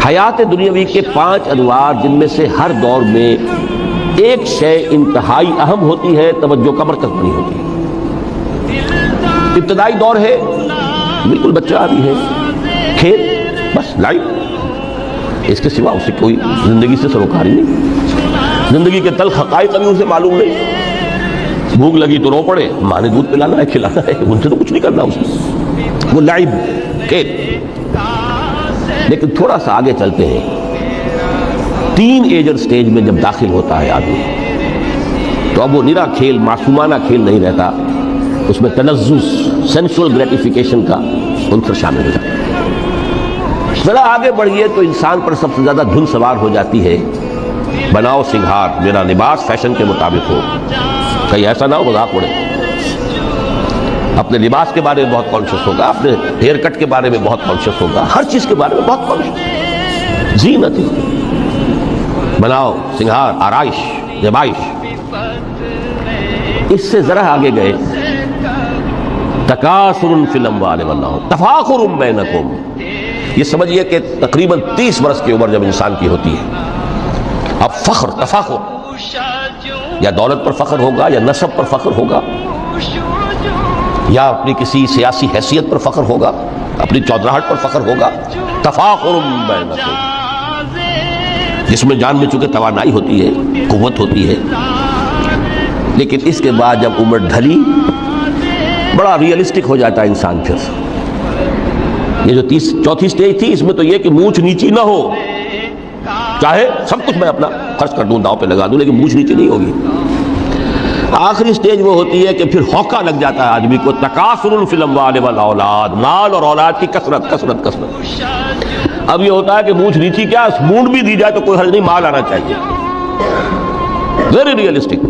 حیات دنیاوی کے 5 انوار جن میں سے ہر دور میں ایک شے انتہائی اہم ہوتی ہے، توجہ کا مرکز بنی ہوتی ہے۔ ابتدائی دور ہے، بالکل بچہ ابھی ہے، کھیل، بس لائف، اس کے سوا اسے کوئی زندگی سے سروکار ہی نہیں، زندگی کے تلخ حقائق ابھی اسے معلوم نہیں۔ بھوک لگی تو رو پڑے، ماں نے دودھ پلانا ہے، کھلانا ہے، ان سے تو کچھ نہیں کرنا اسے، وہ لائب کھیل۔ لیکن تھوڑا سا آگے چلتے ہیں، ٹین ایجر سٹیج میں جب داخل ہوتا ہے آدمی، تو اب وہ نرا کھیل، معصومانہ کھیل نہیں رہتا، اس میں تلذذ، سینسول گریٹیفیکیشن کا عنصر شامل ہو جاتا ہے۔ ذرا آگے بڑھیے تو انسان پر سب سے زیادہ دھن سوار ہو جاتی ہے، بناؤ سنگھار، میرا لباس فیشن کے مطابق ہو، کہیں ایسا نہ ہو مذاق اڑے۔ اپنے لباس کے بارے میں بہت کانشیس ہوگا، اپنے ہیئر کٹ کے بارے میں بہت کانشیس ہوگا، ہر چیز کے بارے میں بہت کانشیس۔ زینت، بناؤ سنگھار، آرائش، زیبائش۔ اس سے ذرا آگے گئے، تکاثر فی الاموال والانفس، تفاخر بینکم۔ یہ سمجھیے کہ تقریباً 30 برس کی عمر جب انسان کی ہوتی ہے، اب فخر، تفاخر، یا دولت پر فخر ہوگا، یا نسب پر فخر ہوگا، یا اپنی کسی سیاسی حیثیت پر فخر ہوگا، اپنی چودراہٹ پر فخر ہوگا۔ تفاخر بینکم، جس میں جان میں چونکہ توانائی ہوتی ہے، قوت ہوتی ہے، لیکن اس کے بعد جب عمر ڈھلی، بڑا ریئلسٹک ہو جاتا ہے انسان۔ پھر یہ جو چوتھی سٹیج تھی، اس میں تو یہ کہ مونچھ نیچی نہ ہو، چاہے سب کچھ میں اپنا خرچ کر دوں، داؤ پہ لگا دوں، لیکن مونچھ نیچی نہیں ہوگی۔ آخری سٹیج وہ ہوتی ہے کہ پھر ہوکا لگ جاتا ہے آدمی کو، تکاثر فی الاموال والاولاد، مال اور اولاد کی کثرت کثرت کثرت۔ اب یہ ہوتا ہے کہ مونچھ نیچی کیا، مونڈ بھی دی جائے تو کوئی حرج نہیں، مال آنا چاہیے۔ Very realistic.